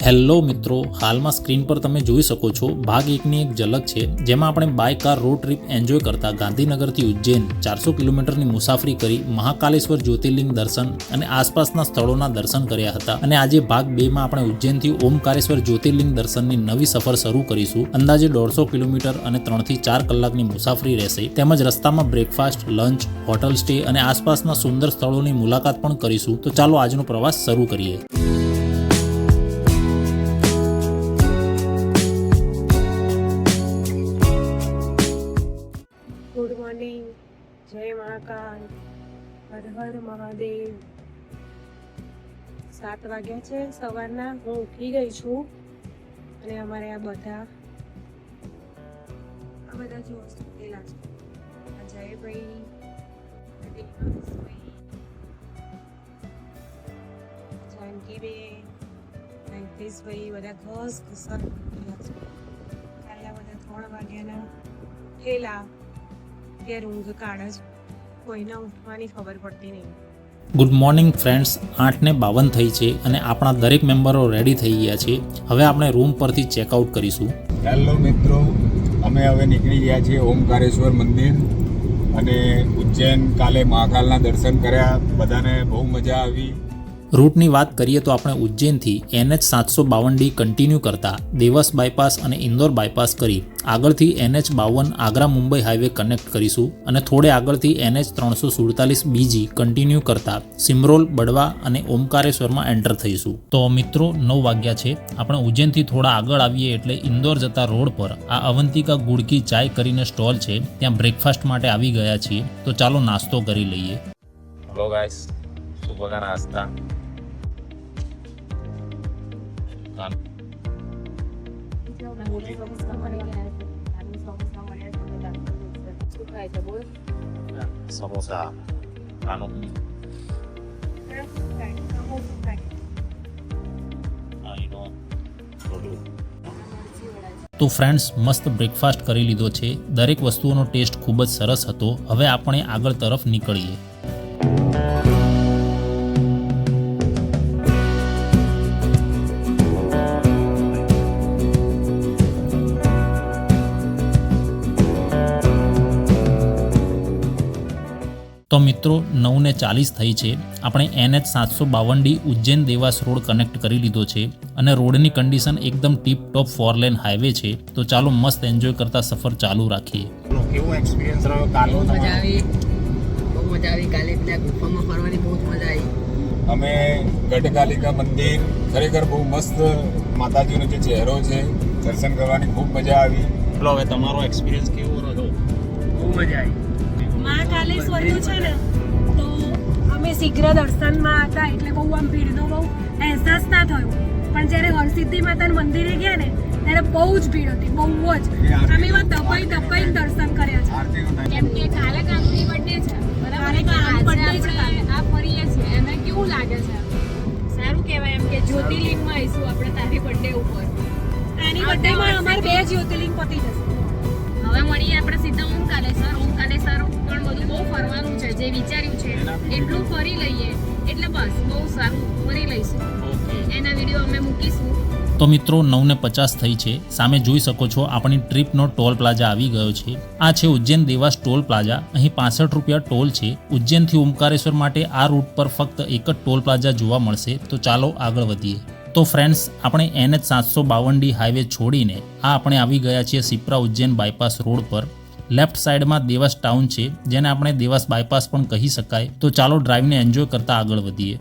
Hello મિત્રો, હાલમાં screen પર તમે જોઈ શકો છો ભાગ એકની એક ઝલક છે, જેમાં આપણે by car road trip enjoy કરતા ગાંધીનગરથી ઉજ્જૈન 400 કિલોમીટરની મુસાફરી કરી મહાકાલેશ્વર જ્યોતિર્લિંગ દર્શન અને આસપાસના સ્થળોના દર્શન કર્યા હતા. અને આજે ભાગ 2 માં આપણે ઉજ્જૈનથી ઓમકારેશ્વર જ્યોતિર્લિંગ દર્શનની નવી સફર શરૂ કરીશું. અંદાજે 150 કિલોમીટર અને 3 થી 4 કલાકની મુસાફરી રહેશે. તેમજ રસ્તામાં બ્રેકફાસ્ટ, લંચ, હોટલ સ્ટે અને આસપાસના સુંદર સ્થળોની મુલાકાત પણ કરીશું. તો ચાલો આજનો પ્રવાસ શરૂ કરીએ. ગુડ મોર્નિંગ, જય મહાકાલ, હર હર મહાદેવ. 7 વાગ્યા છે સવારના. હું ઉઠી ગઈ છું અને અમારે આ બધા જો સુતેલા છે. આ જયભાઈ, જાનકીબેન, વેંકટેશભાઈ બધા ઘસ ઘસા સુતેલા છે. કાલે બધા 3 વાગ્યાના ઉઠેલા. ત્યારે ઊંઘ કાઢે છે, કોઈને ઉઠવાની ખબર પડતી નહીં. ગુડ મોર્નિંગ ફ્રેન્ડ્સ, 8:52 થઈ છે અને આપણા દરેક મેમ્બરો રેડી થઈ ગયા છે. હવે આપણે રૂમ પરથી ચેકઆઉટ કરીશું. હેલો મિત્રો, અમે હવે નીકળી ગયા છીએ ઓમકારેશ્વર મંદિર અને ઉજ્જૈન. કાલે મહાકાલના દર્શન કર્યા, બધાને બહુ મજા આવી. રૂટની વાત કરીએ તો આપણે ઉજ્જૈનથી NH 752D કન્ટિન્યુ કરતા દેવસ બાયપાસ અને ઇન્દોર બાયપાસ કરી આગળથી NH 52 Agra Mumbai highway connect કરીશું અને થોડે આગળથી NH 347BG કન્ટિન્યુ કરતા સિમરોલ, બડવા અને ઓમકારેશ્વરમાં એન્ટર થઈશું. તો મિત્રો 9 વાગ્યા છે. આપણે ઉજ્જૈનથી થોડા આગળ આવીએ એટલે ઇન્દોર જતા રોડ પર આ અવંતિકા ગુડકી ચાય કરીને સ્ટોલ છે, ત્યાં બ્રેકફાસ્ટ માટે આવી ગયા છીએ. તો ચાલો નાસ્તો કરી લઈએ. હેલો ગાઈસ, સુબહ का नाश्ता. સમોસા તો ફ્રેન્ડ્સ, મસ્ત બ્રેકફાસ્ટ કરી લીધો છે. દરેક વસ્તુઓનો ટેસ્ટ ખૂબ જ સરસ હતો. હવે આપણે આગળ તરફ નીકળીએ. તો મિત્રો 9:40 થઈ છે. આપણે NH 752D Ujjain Dewas road connect કરી લીધો છે અને રોડની કન્ડિશન એકદમ ટીપ ટોપ 4 લેન હાઈવે છે. તો ચાલો મસ્ત એન્જોય કરતા સફર ચાલુ રાખીએ. કેવો એક્સપિરિયન્સ રહ્યો કાલનો? બહુ મજા આવી. કાલે પેલા ગુફામાં ફરવાની બહુ મજા આવી. અમે ગઢકાલિકા મંદિર, ખરેખર બહુ મસ્ત માતાજીનો જે ચહેરો છે, દર્શન કરવાની ખૂબ મજા આવી. હવે તમારો એક્સપિરિયન્સ કેવો રહ્યો? બહુ મજા આવી. મહાકાલેશ્વરનું છે ને, તો અમે શીઘ્ર દર્શનમાં હતા એટલે બહુ આમ ભીડનો બહુ અહેસાસ ના થયો. પણ જ્યારે હરસિદ્ધિ માતાના મંદિરે ગયા ને ત્યારે બહુ જ ભીડ હતી, બહુ જ. અમે એવા દબાઈ દર્શન કર્યા છે. કેમ કે કાલે કામની બર્થડે છે, બરાબર? તો આજે આપણે આ ફરીએ છીએ, એને કેવું લાગે છે? સારું કહેવાય એમ કે જ્યોતિર્લિંગમાં આવીશું આપણે તારી બર્થડે ઉપર. આની બર્થડેમાં અમારે 2 જ્યોતિર્લિંગ પતી જશે. હવે મળીએ આપણે સીધા ઓમકારેશ્વર પણ બધું બહુ ફરવાનું છે. જે વિચાર્યું છે એટલું ફરી લઈએ એટલે બસ બહુ સારું ફરી લઈશું. એના વિડીયો અમે મૂકીશું. તો મિત્રો 9:50 થઈ છે. સામે જોઈ શકો છો આપણી ટ્રીપનો ટોલ પ્લાઝા આવી ગયો છે. આ છે ઉજ્જૈન દેવાસ ટોલ પ્લાઝા. અહીં 65 રૂપિયા ટોલ છે. ઉજ્જૈનથી ઓમકારેશ્વર માટે આ રૂટ પર ફક્ત એક જ ટોલ પ્લાઝા જોવા મળશે. તો ચાલો આગળ વધીએ. તો ફ્રેન્ડ્સ, આપણે NH 752D હાઈવે છોડીને આપણે આવી ગયા છીએ સિપ્રા ઉજ્જૈન બાયપાસ રોડ પર. લેફ્ટ સાઈડમાં દેવાસ ટાઉન છે, જેને આપણે દેવાસ બાયપાસ પણ કહી શકાય. તો ચાલો ડ્રાઈવને એન્જોય કરતા આગળ વધીએ.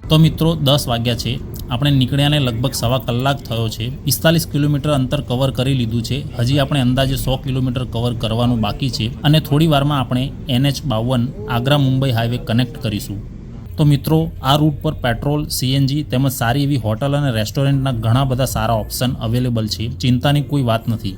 તો મિત્રો 10 વાગ્યા છે. આપણે નીકળ્યાને લગભગ 1.25 કલાક થયો છે. 45 કિલોમીટર અંતર કવર કરી લીધું છે. હજી આપણે અંદાજે 100 કિલોમીટર કવર કરવાનું બાકી છે અને થોડી વારમાં આપણે NH 52 Agra Mumbai highway connect કરીશું. તો મિત્રો, આ રૂટ પર પેટ્રોલ, CNG તેમજ સારી એવી હોટલ અને રેસ્ટોરન્ટના ઘણા બધા સારા ઓપ્શન અવેલેબલ છે. ચિંતાની કોઈ વાત નથી.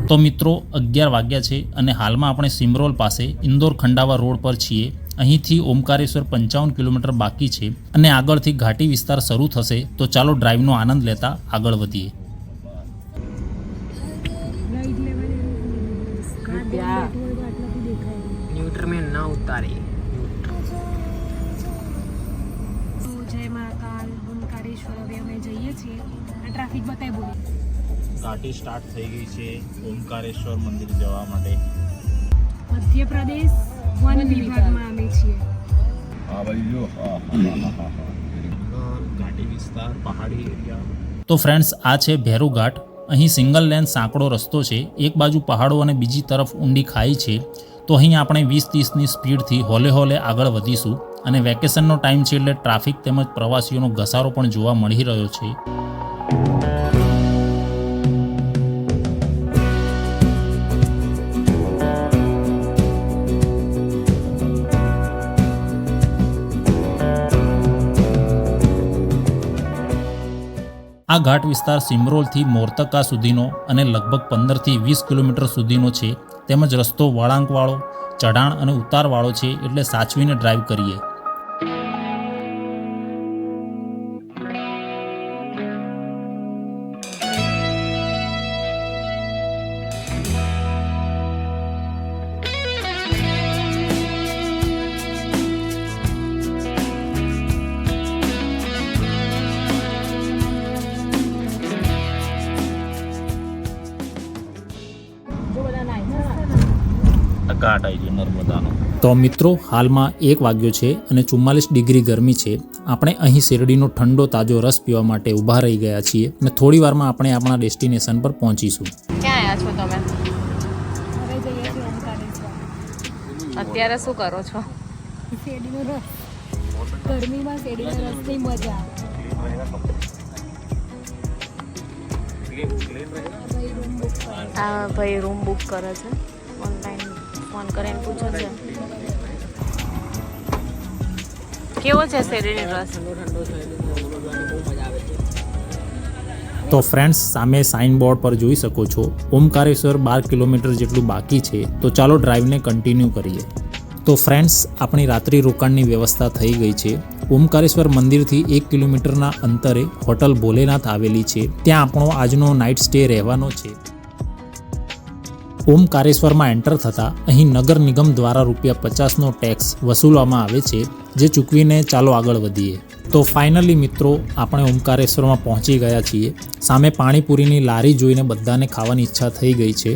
તો મિત્રો 11 વાગ્યા છે અને હાલમાં આપણે સિમરોલ પાસે ઇન્દોર ખંડાવા રોડ પર છીએ. અહીંથી ઓમકારેશ્વર 55 કિલોમીટર બાકી છે અને આગળથી ઘાટી વિસ્તાર શરૂ થશે. તો ચાલો ડ્રાઈવનો આનંદ લેતા આગળ વધીએ. કૃપયા આટલાથી દેખાય ન્યુટ્રલ में न उतारे। તો જય મહાકાલ ઓમકારેશ્વર હવે અમે જઈએ છીએ આ ટ્રાફિક બતાવી બોલી ઘાટી સ્ટાર્ટ થઈ ગઈ છે ઓમકારેશ્વર મંદિર જવા માટે. મધ્યપ્રદેશ વન વિભાગમાં અમે છીએ હા ભાઈ જો ઘાટી વિસ્તાર, પહાડી એરિયા. તો ફ્રેન્ડ્સ, આ છે ભેરુ ઘાટ. અહીં સિંગલ લેન સાંકડો રસ્તો છે. એક બાજુ પહાડો અને બીજી તરફ ઊંડી ખાઈ છે. તો અહીં આપણે 20-30ની સ્પીડથી હોલે હોલે આગળ વધીશું. અને વેકેશનનો ટાઈમ છે એટલે ટ્રાફિક તેમજ પ્રવાસીઓનો ઘસારો પણ જોવા મળી રહ્યો છે. આ ઘાટ વિસ્તાર સિમરોલથી મોર્તકા સુધીનો અને લગભગ 15થી 20 કિલોમીટર સુધીનો છે. તેમજ રસ્તો વળાંકવાળો, ચઢાણ અને ઉતારવાળો છે, એટલે સાચવીને ડ્રાઈવ કરીએ. ઘાટ આવી ગયો નર્મદાનો. તો મિત્રો, હાલમાં 1 વાગ્યો છે અને 44 ડિગ્રી ગરમી છે. આપણે અહીં શેરડીનો ઠંડો તાજો રસ પીવા માટે ઊભા રહી ગયા છીએ અને થોડી વારમાં આપણે આપણા ડેસ્ટિનેશન પર પહોંચીશું. ક્યાં આવ્યા છો તમે? હવે જઈએ છીએ ઓમકારેશ્વર અત્યારે શું કરો છો? શેરડીનો રસ ગરમીમાં શેરડીના રસની મજા આ ભાઈ રૂમ બુક કરે છે, ઓનલાઈન ફોન કરીને પૂછે છે કેવો છે શેરડીનો રસ. ઠંડો છે એટલે બહુ મજા આવે છે। તો ફ્રેન્ડ્સ, સામે સાઇન બોર્ડ પર જોઈ શકો છો ઓમકારેશ્વર 12 કિલોમીટર જેટલું બાકી છે. તો ચાલો ડ્રાઈવને કન્ટિન્યુ કરીએ. તો ફ્રેન્ડ્સ, આપણી રાત્રિ રોકાણની વ્યવસ્થા થઈ ગઈ છે. ઓમકારેશ્વર મંદિરથી 1 કિલોમીટરના અંતરે હોટલ ભોલેનાથ આવેલી છે. ત્યાં આપણો આજનો નાઇટ સ્ટે રહેવાનો છે. ઓમકારેશ્વરમાં એન્ટર થતાં અહીં નગર નિગમ દ્વારા ₹50નો ટેક્સ વસૂલવામાં આવે છે, જે ચૂકવીને ચાલો આગળ વધીએ. તો ફાઇનલી મિત્રો, આપણે ઓમકારેશ્વરમાં પહોંચી ગયા છીએ. સામે પાણીપુરીની લારી જોઈને બધાને ખાવાની ઈચ્છા થઈ ગઈ છે,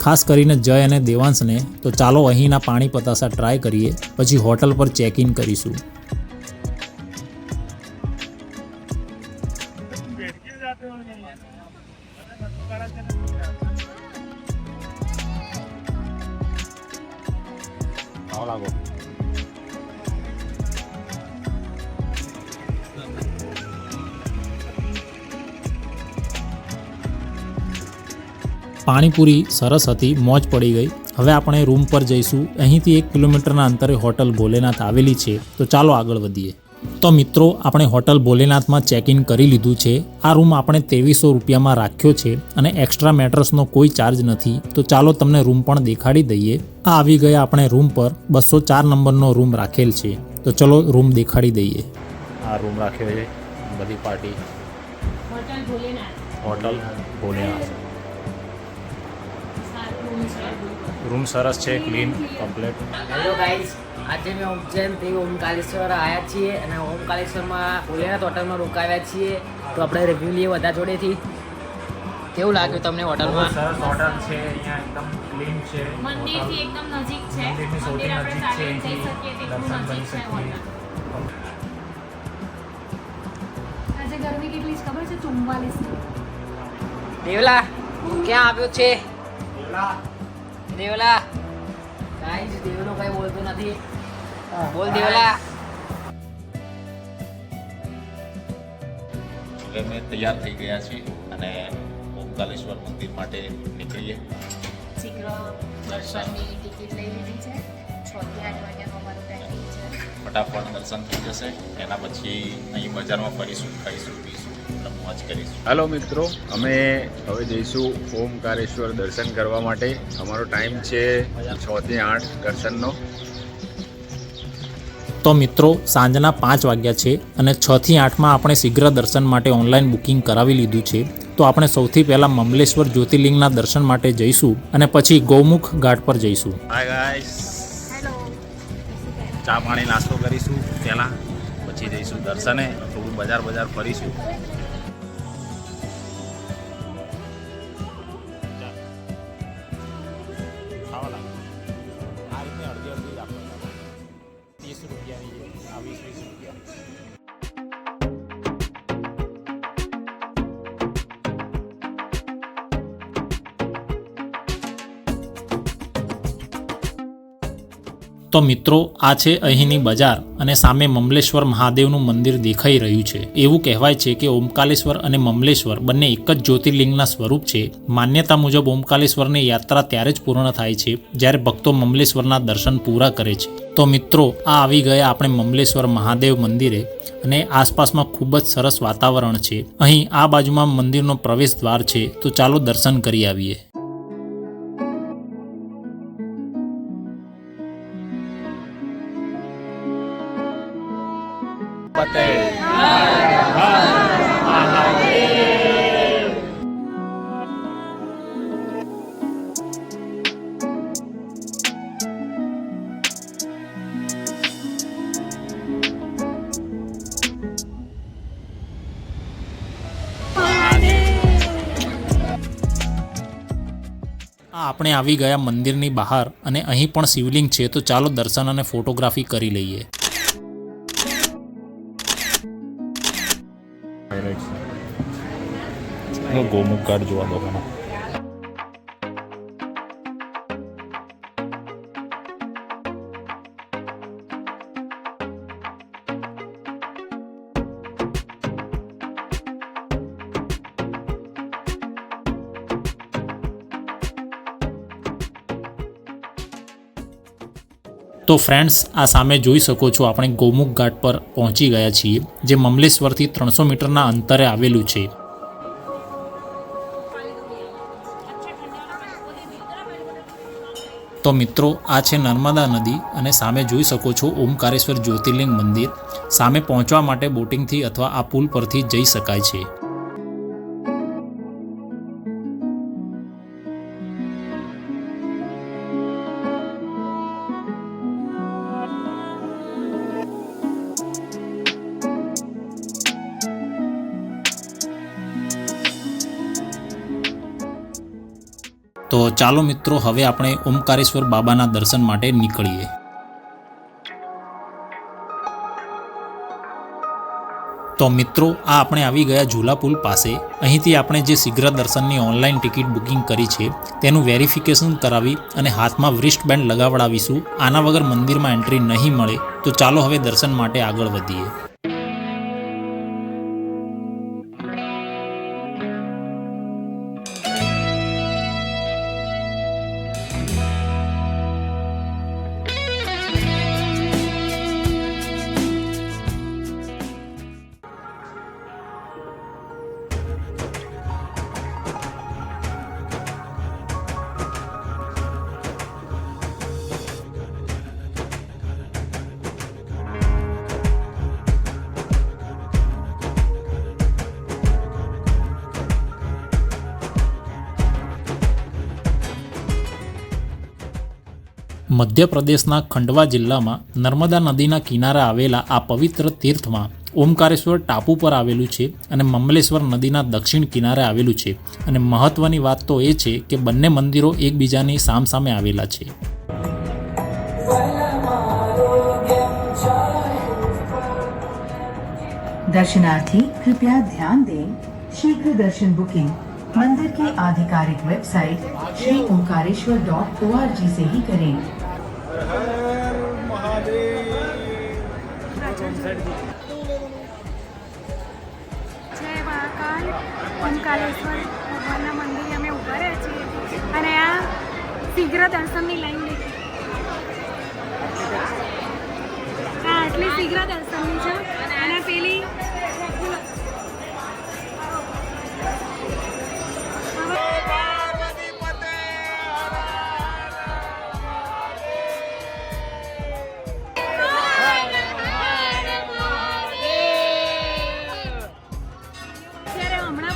ખાસ કરીને જય અને દેવાંશને. તો ચાલો અહીંના પાણી પતાસા ટ્રાય કરીએ, પછી હોટલ પર ચેક ઇન કરીશું. આવો લાગો. પાણીપુરી સરસ હતી, મોજ પડી ગઈ. હવે આપણે રૂમ પર જઈશું. અહીંથી 1 કિલોમીટરના અંતરે હોટલ ભોલેનાથ આવેલી છે. તો ચાલો આગળ વધીએ. તો મિત્રો, આપણે હોટલ ભોલેનાથમાં ચેક ઇન કરી લીધું છે. આ રૂમ આપણે 2300 રૂપિયામાં રાખ્યો છે અને એક્સ્ટ્રા મેટ્રેસનો કોઈ ચાર્જ નથી. તો ચાલો તમને રૂમ પણ દેખાડી દઈએ. આ આવી ગયા આપણે રૂમ પર. 204 નંબરનો રૂમ રાખેલ છે. તો ચલો રૂમ દેખાડી દઈએ. આ રૂમ રાખ્યો છે બધી party. Hotel Bholenath. Hotel Bholenath. Room સરસ છે, ક્લીન, કમ્પ્લીટ. હેલો ગાઈઝ, આજે મેં ઉજ્જૈનથી ઓમકારેશ્વર આવ્યા છીએ અને ઓમકારેશ્વરમાં ભોલેનાથ હોટલમાં રોકાવ્યા છીએ. તો આપણે રિવ્યૂ લઈએ બધા જોડેથી. કેવું લાગ્યું તમને હોટલમાં? સરસ હોટલ છે, અહીંયા એકદમ ક્લીન છે. મંદિરથી એકદમ નજીક છે. મંદિરની સૌથી મંદિર આપણે નજીક છે, ચાલીને જઈ અહીંથી શકીએ તેટલું દર્શન નજીક કરી છે શકીએ. હોટલ. આજે ગરમી કેટલી છે ખબર છે 44 દેવલા ક્યાં આવ્યો છે? દેવલા ગાઈઝ, દેવલો કઈ બોલતો નથી. બોલ દેવલા. એટલે અમે તૈયાર થઈ ગયા છીએ અને ઓમકારેશ્વર મંદિર માટે નીકળીએ. શીઘ્ર દર્શનની ટિકિટ લઈ લીધી છે. 6 થી 8 વાગ્યાનો અમારો ટાઈમિંગ છે. ફટાફટ દર્શન થઈ જશે. એના પછી અહીં બજારમાં ફરીશું, ખાઈશું, પીશું અને મોજ કરીશું. હેલો મિત્રો, અમે હવે જઈશું ઓમકારેશ્વર દર્શન કરવા માટે. અમારો ટાઈમ છે 6 થી 8 દર્શનનો. તો મિત્રો, સાંજના 5 વાગ્યા છે અને 6 થી 8માં આપણે શીઘ્ર દર્શન માટે ઓનલાઈન બુકિંગ કરાવી લીધું છે. તો આપણે સૌથી પહેલાં મમલેશ્વર જ્યોતિર્લિંગના દર્શન માટે જઈશું અને પછી ગૌમુખ ઘાટ પર જઈશું. Hi guys, hello. ચા પાણી નાસ્તો કરીશું પહેલાં, પછી જઈશું દર્શને, થોડું બજાર ફરીશું. તો મિત્રો, આ છે અહીંની બજાર અને સામે મમલેશ્વર મહાદેવનું મંદિર દેખાઈ રહ્યું છે. એવું કહેવાય છે કે ઓમકારેશ્વર અને મમલેશ્વર બંને એક જ જ્યોતિર્લિંગના સ્વરૂપ છે. માન્યતા મુજબ ઓમકારેશ્વરની યાત્રા ત્યારે જ પૂર્ણ થાય છે જ્યારે ભક્તો મમલેશ્વરના દર્શન પૂરા કરે છે. તો મિત્રો, આ આવી ગયા આપણે મમલેશ્વર મહાદેવ મંદિરે અને આસપાસમાં ખૂબ જ સરસ વાતાવરણ છે. અહીં આ બાજુમાં મંદિરનો પ્રવેશ દ્વાર છે, તો ચાલો દર્શન કરી આવીએ. આપણે આવી ગયા મંદિરની બહાર અને અહીં પણ શિવલિંગ છે, તો ચાલો દર્શન અને ફોટોગ્રાફી કરી લઈએ. ગોમુખ ઘાટ જોવા દો. તો ફ્રેન્ડ્સ, આ સામે જોઈ શકો છો આપણે ગૌમુખ ઘાટ પર પહોંચી ગયા છીએ, જે મમલેશ્વરથી 300 મીટરના અંતરે આવેલું છે. તો મિત્રો, આ છે નર્મદા નદી અને સામે જોઈ શકો છો ઓમકારેશ્વર જ્યોતિર્લિંગ મંદિર. સામે પહોંચવા માટે બોટિંગથી અથવા આ પુલ પરથી જઈ શકાય છે. તો ચાલો મિત્રો, હવે આપણે ઓમકારેશ્વર બાબાના દર્શન માટે નીકળીએ. તો મિત્રો, આ આપણે આવી ગયા ઝૂલા પુલ પાસે. અહીંથી આપણે જે શીઘ્ર દર્શનની ઓનલાઈન ટિકિટ બુકિંગ કરી છે તેનું વેરિફિકેશન કરાવી અને હાથમાં વ્રિસ્ટ બેન્ડ લગાવડાવીશું. આના વગર મંદિરમાં એન્ટ્રી નહીં મળે. તો ચાલો હવે દર્શન માટે આગળ વધીએ. મધ્યપ્રદેશના ખંડવા જિલ્લામાં નર્મદા નદીના કિનારે આવેલા આ પવિત્ર તીર્થમાં ઓમકારેશ્વર ટાપુ પર આવેલું છે અને મમલેશ્વર નદીના દક્ષિણ કિનારે આવેલું છે. અને મહત્વની વાત તો એ છે કે બંને મંદિરો એકબીજાની સામસામે આવેલા છે. दर्शनार्थी कृपया ध्यान दें, शीघ्र दर्शन बुकिंग मंदिर की आधिकारिक वेबसाइट श्रीओंकारेश्वर.org से ही करें. જય મહાકાલ. ઓમકારેશ્વર ભગવાનના મંદિરે અમે ઊભા રહ્યા છીએ અને આ શીઘ્ર દર્શનની લાઈન દેખી. આ આટલી શીઘ્ર દર્શનની છે અને પેલી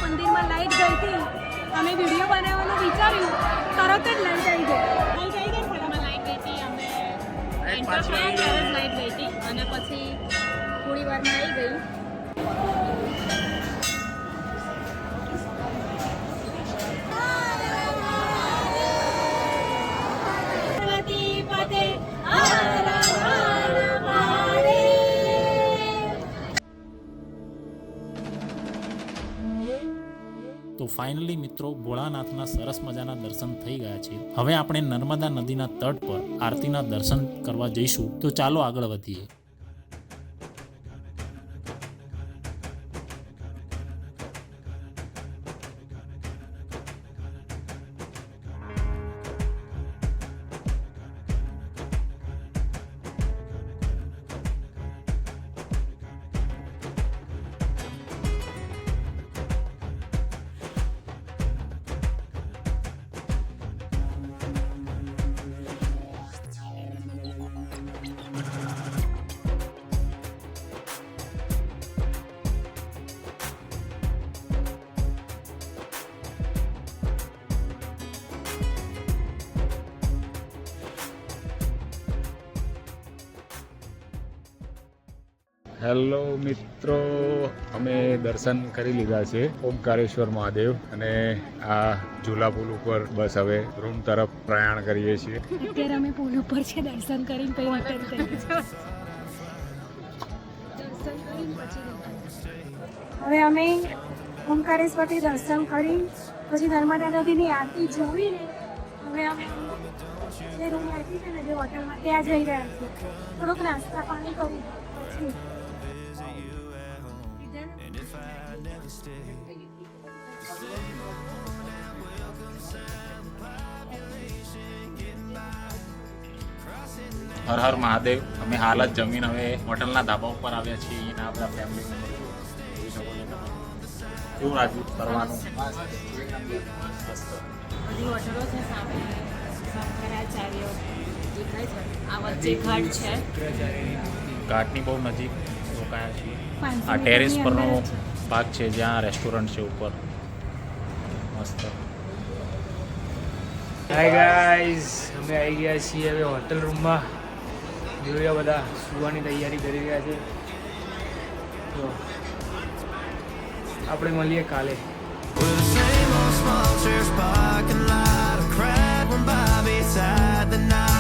મંદિરમાં લાઈટ ગઈ અહીં વિડીયો બનાવવાનું વિચાર્યું તરત જ લાઈટ આવી ગઈ એમાં લાઈટ ગઈ હતી અમે એન્ટર થયા ત્યારે જ લાઈટ ગઈ હતી અને પછી થોડી વારમાં આવી ગઈ તો ફાઇનલી મિત્રો ભોળાનાથના સરસ મજાના દર્શન થઈ ગયા છે. હવે આપણે નર્મદા નદીના તટ પર આરતીના દર્શન કરવા જઈશું. તો ચાલો આગળ વધીએ. હેલો મિત્રો, અમે દર્શન કરી લીધા છે ઓમકારેશ્વર મહાદેવ અને આ ઝૂલા પુલ ઉપર બસ હવે રૂમ તરફ પ્રયાણ કરીએ છીએ. અત્યારે અમે પુલ ઉપર છે, દર્શન કરીને પછી હોટેલ થઈ દર્શન કરીને પછી હવે અમે ઓમકારેશ્વરથી દર્શન કરી પછી નર્મદા નદીની આરતી જોઈને હવે અમે જે રૂમ આપી છે ને જે હોટલમાં ત્યાં જઈ રહ્યા છીએ. થોડોક નાસ્તા પાણી કરી પછી હર હર મહાદેવ. અમે હાલ જ જમીન હવે હોટલના ધાબા ઉપર આવ્યા છીએ. એના આપણા ફેમિલી મેમ્બર જોઈ શકો છો તમે. કેવું રાખ્યું કરવાનું? મસ્ત. બધી હોટલો છે સામે શંકરાચાર્ય દેખાય છે આ વચ્ચે ઘાટ છે ઘાટની બહુ નજીક રોકાયા છીએ. આ ટેરેસ પરનો ભાગ છે જ્યાં રેસ્ટોરન્ટ છે ઉપર. મસ્ત. હાય ગાઈઝ, અમે આવી ગયા છીએ હવે હોટલ રૂમમાં. જોઈએ બધા સુવાની તૈયારી કરી રહ્યા છે. તો આપણે મળીએ કાલે. With the same old small church parking lot, a crowd went by beside the night.